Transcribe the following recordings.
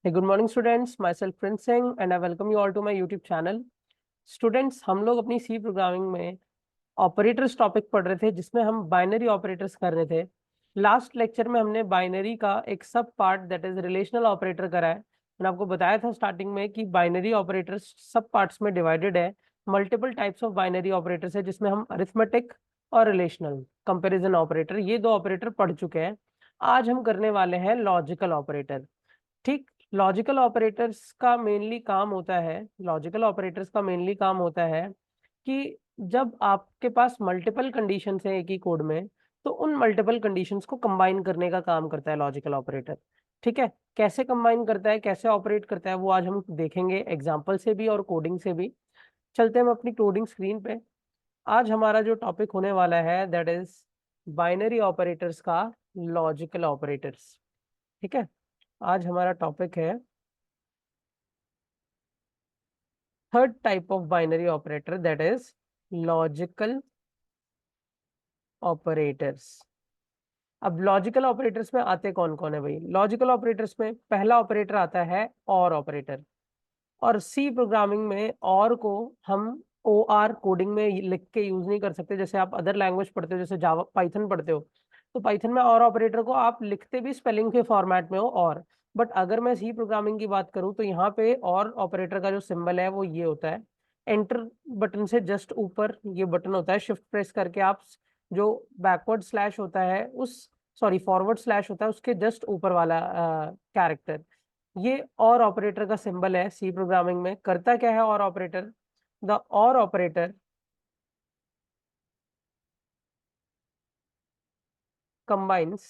Hey, good morning students. Myself Prince Singh and I welcome you all to my YouTube channel. Students, हम लोग अपनी सी programming में operators topic पढ़ रहे थे जिसमें हम बाइनरी ऑपरेटर्स कर रहे थे। लास्ट लेक्चर में हमने बाइनरी का एक सब part that is relational operator करा है। मैंने आपको बताया था स्टार्टिंग में कि बाइनरी ऑपरेटर्स सब पार्ट्स में डिवाइडेड है। Multiple types of binary operators है जिसमें हम अरिथमेटिक और रिलेशनल कंपैरिजन ऑपरेटर ये दो ऑपरेटर पढ़ चुके हैं। आज हम करने वाले हैं लॉजिकल ऑपरेटर। ठीक। लॉजिकल ऑपरेटर्स का मेनली काम होता है कि जब आपके पास मल्टीपल कंडीशंस हैं एक ही कोड में, तो उन मल्टीपल कंडीशंस को कंबाइन करने का काम करता है लॉजिकल ऑपरेटर। ठीक है। कैसे कंबाइन करता है, कैसे ऑपरेट करता है, वो आज हम देखेंगे एग्जांपल से भी और कोडिंग से भी। चलते हैं हम अपनी कोडिंग स्क्रीन पे। आज हमारा जो टॉपिक होने वाला है दैट इज बाइनरी ऑपरेटर्स का लॉजिकल ऑपरेटर्स। ठीक है। आज हमारा टॉपिक है third type of binary operator that is logical operators. अब लॉजिकल ऑपरेटर्स में आते कौन कौन है भाई? लॉजिकल ऑपरेटर्स में पहला ऑपरेटर आता है और ऑपरेटर। और सी प्रोग्रामिंग में और को हम ओ आर कोडिंग में लिख के यूज नहीं कर सकते। जैसे आप अदर लैंग्वेज पढ़ते हो, जैसे जावा पाइथन पढ़ते हो, तो पाइथन में और ऑपरेटर को आप लिखते भी स्पेलिंग के फॉर्मेट में हो और। बट अगर मैं सी प्रोग्रामिंग की बात करूं तो यहाँ पे और ऑपरेटर का जो सिंबल है वो ये होता है। एंटर बटन से जस्ट ऊपर ये बटन होता है, शिफ्ट प्रेस करके आप जो बैकवर्ड स्लैश होता है उस सॉरी फॉरवर्ड स्लैश होता है उसके जस्ट ऊपर वाला कैरेक्टर, ये और ऑपरेटर का सिंबल है। सी प्रोग्रामिंग में करता क्या है और ऑपरेटर? द और ऑपरेटर कंबाइंस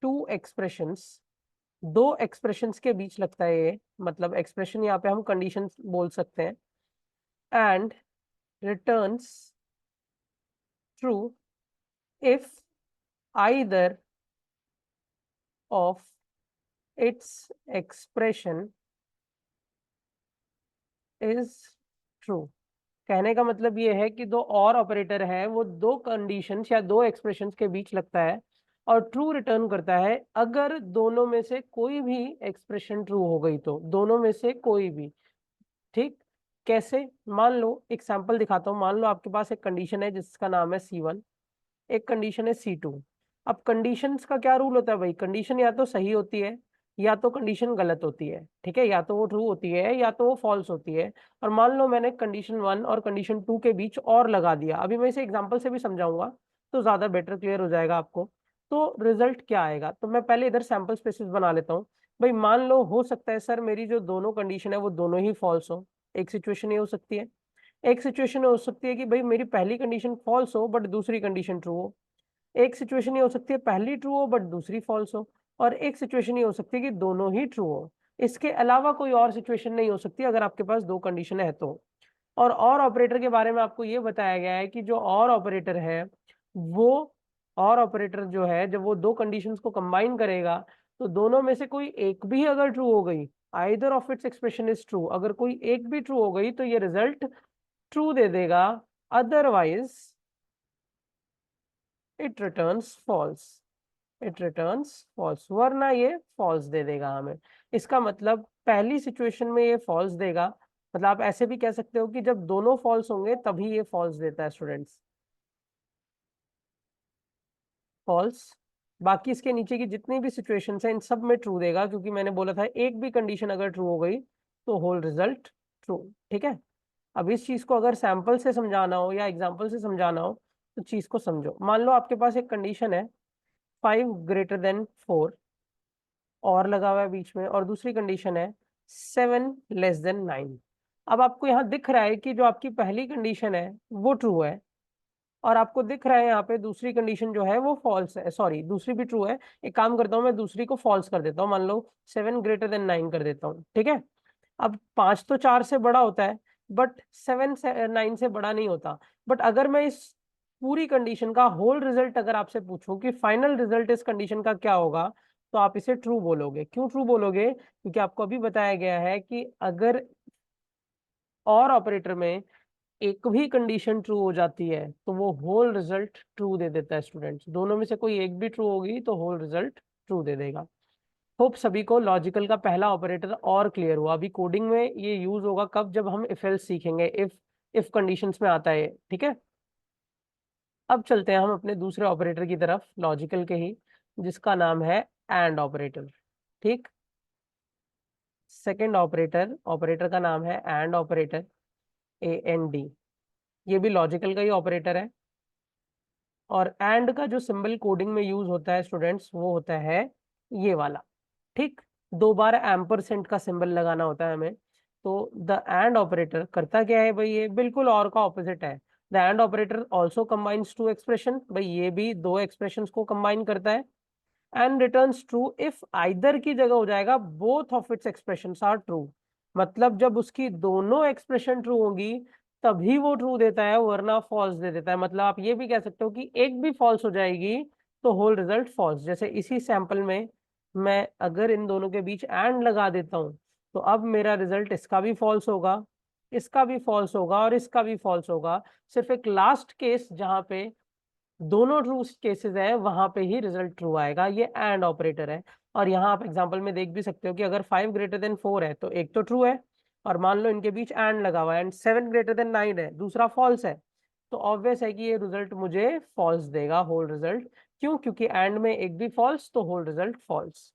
टू एक्सप्रेशंस, दो एक्सप्रेशंस के बीच लगता है ये, मतलब एक्सप्रेशन यहाँ पे हम कंडीशन बोल सकते हैं। And returns true if either of its expression is true. कहने का मतलब ये है कि दो और ऑपरेटर है वो दो कंडीशंस या दो एक्सप्रेशंस के बीच लगता है और ट्रू रिटर्न करता है अगर दोनों में से कोई भी एक्सप्रेशन ट्रू हो गई तो, दोनों में से कोई भी। ठीक। कैसे? मान लो एक सैंपल दिखाता हूँ। मान लो आपके पास एक कंडीशन है जिसका नाम है C1, एक कंडीशन है C2। अब कंडीशंस का क्या रूल होता है भाई? कंडीशन या तो सही होती है या तो कंडीशन गलत होती है। ठीक है, या तो वो ट्रू होती है या तो वो फॉल्स होती है। और मान लो मैंने कंडीशन 1 और कंडीशन 2 के बीच और लगा दिया, अभी मैं इसे एग्जांपल से भी समझाऊंगा तो ज्यादा बेटर क्लियर हो जाएगा आपको। तो रिजल्ट क्या आएगा? तो मैं पहले इधर सैंपल स्पेसिस बना लेता हूँ। भाई मान लो हो सकता है सर मेरी जो दोनों कंडीशन है वो दोनों ही फॉल्स हो। एक सिचुएशन ये हो सकती है। एक सिचुएशन हो सकती है कि भाई मेरी पहली कंडीशन फॉल्स हो बट दूसरी कंडीशन ट्रू हो। एक सिचुएशन ये हो सकती है पहली ट्रू हो बट दूसरी फॉल्स हो। और एक सिचुएशन ये हो सकती है कि दोनों ही ट्रू हो। इसके अलावा कोई और सिचुएशन नहीं हो सकती अगर आपके पास दो कंडीशन है तो। और ऑपरेटर के बारे में आपको ये बताया गया है कि जो और ऑपरेटर है वो, और ऑपरेटर जो है जब वो दो कंडीशंस को कंबाइन करेगा तो दोनों में से कोई एक भी अगर ट्रू हो गई, either of its expression is true, अगर कोई एक भी ट्रू हो गई तो ये रिजल्ट ट्रू दे देगा। Otherwise it returns false. It returns false, वरना ये फॉल्स दे देगा हमें। इसका मतलब पहली सिचुएशन में ये फॉल्स देगा। मतलब आप ऐसे भी कह सकते हो कि जब दोनों फॉल्स होंगे तभी ये फॉल्स देता है स्टूडेंट्स, फॉल्स। बाकी इसके नीचे की जितनी भी सिचुएशंस हैं इन सब में ट्रू देगा, क्योंकि मैंने बोला था एक भी कंडीशन अगर ट्रू हो गई तो होल रिजल्ट ट्रू। ठीक है। अब इस चीज को अगर सैंपल से समझाना हो या एग्जाम्पल से समझाना हो तो चीज को समझो। मान लो आपके पास एक कंडीशन है 5 > 4 और लगा हुआ है बीच में, और दूसरी कंडीशन है 7 <9। अब आपको यहाँ दिख रहा है कि जो आपकी पहली कंडीशन है वो ट्रू है, और आपको दिख रहा है यहाँ पे दूसरी कंडीशन जो है वो फॉल्स है, सॉरी दूसरी भी ट्रू है। एक काम करता हूँ, मैं दूसरी को फॉल्स कर देता हूँ, मान लो 7 <9 कर देता हूँ। ठीक है। अब 5 तो 4 से बड़ा होता है बट 7 <9 से बड़ा नहीं होता। बट अगर मैं इस पूरी कंडीशन का होल रिजल्ट अगर आपसे पूछूं कि फाइनल रिजल्ट इस कंडीशन का क्या होगा, तो आप इसे ट्रू बोलोगे। क्यों ट्रू बोलोगे? क्योंकि आपको अभी बताया गया है कि अगर और ऑपरेटर में एक भी कंडीशन ट्रू हो जाती है तो वो होल रिजल्ट ट्रू दे देता है स्टूडेंट्स। दोनों में से कोई एक भी ट्रू होगी तो होल रिजल्ट ट्रू दे देगा। होप सभी को लॉजिकल का पहला ऑपरेटर और क्लियर हुआ। अभी कोडिंग में ये यूज होगा कब, जब हम इफ एल्स सीखेंगे, इफ कंडीशंस में आता है, ठीक है। अब चलते हैं हम अपने दूसरे ऑपरेटर की तरफ, लॉजिकल के ही, जिसका नाम है एंड ऑपरेटर। ठीक, सेकेंड ऑपरेटर, ऑपरेटर का नाम है एंड ऑपरेटर, AND। ये भी लॉजिकल का ही ऑपरेटर है। और एंड का जो सिंबल कोडिंग में यूज होता है स्टूडेंट्स, वो होता है ये वाला। ठीक, दो बार एम्परसेंट का सिंबल लगाना होता है हमें। तो द एंड ऑपरेटर करता क्या है भाई, ये बिल्कुल और का ऑपोजिट है। The and operator also combines two expression, भाई ये भी दो एक्सप्रेशंस को कंबाइन करता है। And returns true if either की जगह हो जाएगा both of its expressions are true. मतलब जब उसकी दोनों एक्सप्रेशन ट्रू होंगी तभी वो ट्रू देता है, वरना फॉल्स दे देता है। मतलब आप ये भी कह सकते हो कि एक भी फॉल्स हो जाएगी तो होल रिजल्ट फॉल्स। जैसे इसी सैंपल में मैं अगर इन दोनों के बीच एंड लगा देता हूं, तो अब मेरा रिजल्ट इसका भी फॉल्स होगा, इसका भी फॉल्स होगा और इसका भी फॉल्स होगा। सिर्फ एक लास्ट केस जहां पे दोनों ट्रू केसेस है वहां पे ही रिजल्ट ट्रू आएगा। ये एंड ऑपरेटर है। और यहाँ आप एग्जांपल में देख भी सकते हो कि अगर 5 ग्रेटर देन 4 है तो एक तो ट्रू है, और मान लो इनके बीच एंड लगा हुआ है, एंड 7 ग्रेटर देन 9 है, दूसरा फॉल्स है, तो ऑब्वियस है कि ये रिजल्ट मुझे फॉल्स देगा, होल रिजल्ट। क्यों? क्योंकि एंड में एक भी फॉल्स तो होल रिजल्ट फॉल्स।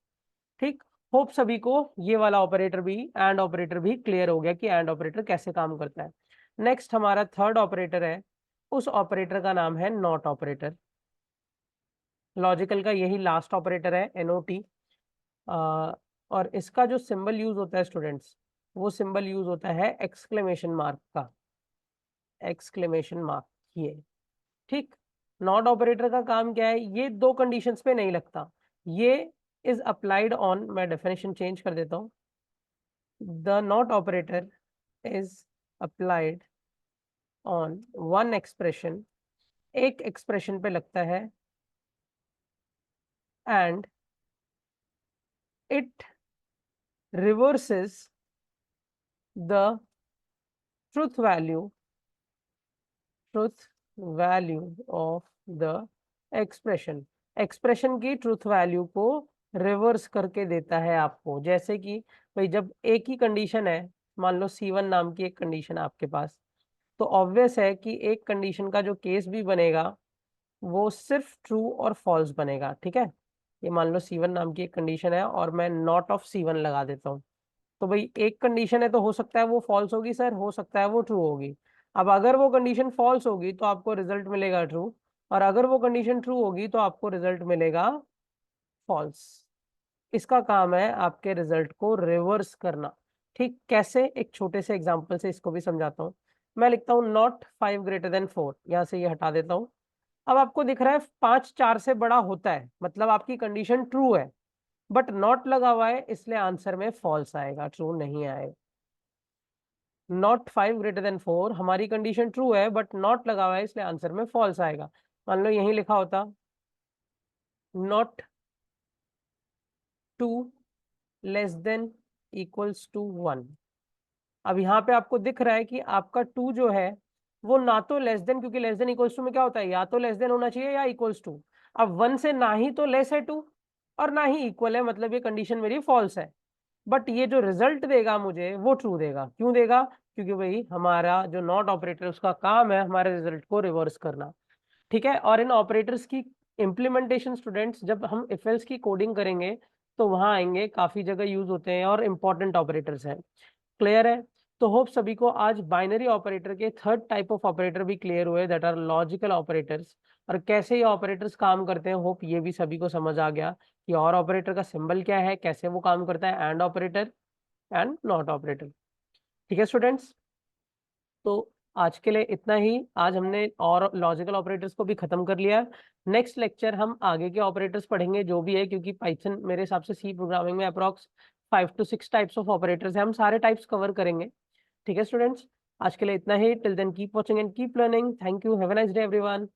ठीक, होप सभी को ये वाला ऑपरेटर भी, एंड ऑपरेटर भी क्लियर हो गया कि एंड ऑपरेटर कैसे काम करता है। नेक्स्ट हमारा थर्ड ऑपरेटर है, उस ऑपरेटर का नाम है नॉट ऑपरेटर। लॉजिकल का यही लास्ट ऑपरेटर है, NOT। और इसका जो सिंबल यूज होता है स्टूडेंट्स, वो सिंबल यूज होता है एक्सक्लेमेशन मार्क का, एक्सक्लेमेशन मार्क, ये। ठीक, नॉट ऑपरेटर का काम क्या है, ये दो कंडीशंस पे नहीं लगता। ये इज अप्लाइड ऑन, मैं डेफिनेशन चेंज कर देता हूँ, the not operator is applied on one expression, एक एक्सप्रेशन पे लगता है, and it reverses the truth value of the expression। Expression की ट्रूथ वैल्यू को रिवर्स करके देता है आपको। जैसे कि भाई जब एक ही कंडीशन है, मान लो C1 नाम की एक कंडीशन है आपके पास, तो ऑब्वियस है कि एक कंडीशन का जो केस भी बनेगा वो सिर्फ ट्रू और फॉल्स बनेगा। ठीक है, ये मान लो C1 नाम की एक कंडीशन है और मैं नॉट ऑफ C1 लगा देता हूँ, तो भाई एक कंडीशन है तो हो सकता है वो फॉल्स होगी सर, हो सकता है वो ट्रू होगी। अब अगर वो कंडीशन फॉल्स होगी तो आपको रिजल्ट मिलेगा ट्रू, और अगर वो कंडीशन ट्रू होगी तो आपको रिजल्ट मिलेगा फॉल्स। इसका काम है आपके रिजल्ट को रिवर्स करना। ठीक, कैसे? एक छोटे से एग्जांपल से इसको भी समझाता हूँ। मैं लिखता हूँ नॉट 5 ग्रेटर देन 4, यहाँ से ये हटा देता हूँ। अब आपको दिख रहा है 5 4 से बड़ा होता है, मतलब आपकी कंडीशन ट्रू है, बट नॉट लगा हुआ है इसलिए आंसर में फॉल्स आएगा, ट्रू नहीं आएगा। नॉट 5 ग्रेटर देन 4, हमारी कंडीशन ट्रू है बट नॉट लगा हुआ है इसलिए आंसर में फॉल्स आएगा। मान लो यही लिखा होता not 2 less than equals to 1। अब यहाँ पे आपको दिख रहा है कि आपका 2 जो है वो ना तो लेस देन, क्योंकि लेस देन इक्वल्स टू में क्या होता है, या तो लेस देन होना चाहिए या इक्वल्स टू। अब 1 से ना ही तो लेस है 2 और ना ही इक्वल है, मतलब ये कंडीशन मेरी फॉल्स है। बट ये जो रिजल्ट देगा मुझे वो ट्रू देगा। क्यों देगा? क्योंकि भाई हमारा जो नॉट ऑपरेटर उसका काम है हमारे रिजल्ट को रिवर्स करना। ठीक है, और इन ऑपरेटर्स की इम्प्लीमेंटेशन स्टूडेंट्स जब हम इफ एल्स की कोडिंग करेंगे तो वहां आएंगे, काफी जगह यूज होते हैं और इंपॉर्टेंट ऑपरेटर्स हैं। क्लियर है? तो होप सभी को आज बाइनरी ऑपरेटर के थर्ड टाइप ऑफ ऑपरेटर भी क्लियर हुए, दैट आर लॉजिकल ऑपरेटर्स। और कैसे ये ऑपरेटर्स काम करते हैं, होप ये भी सभी को समझ आ गया कि और ऑपरेटर का सिंबल क्या है, कैसे वो काम करता है, and operator and not operator. ठीक है स्टूडेंट्स, तो आज के लिए इतना ही। आज हमने और लॉजिकल ऑपरेटर्स को भी खत्म कर लिया। नेक्स्ट लेक्चर हम आगे के ऑपरेटर्स पढ़ेंगे जो भी है, क्योंकि पाइथन मेरे हिसाब से सी प्रोग्रामिंग में approx 5 to 6 types of operators है, हम सारे टाइप्स कवर करेंगे। ठीक है स्टूडेंट्स, आज के लिए इतना ही। Till then keep watching and keep learning. Thank you, have a nice day everyone.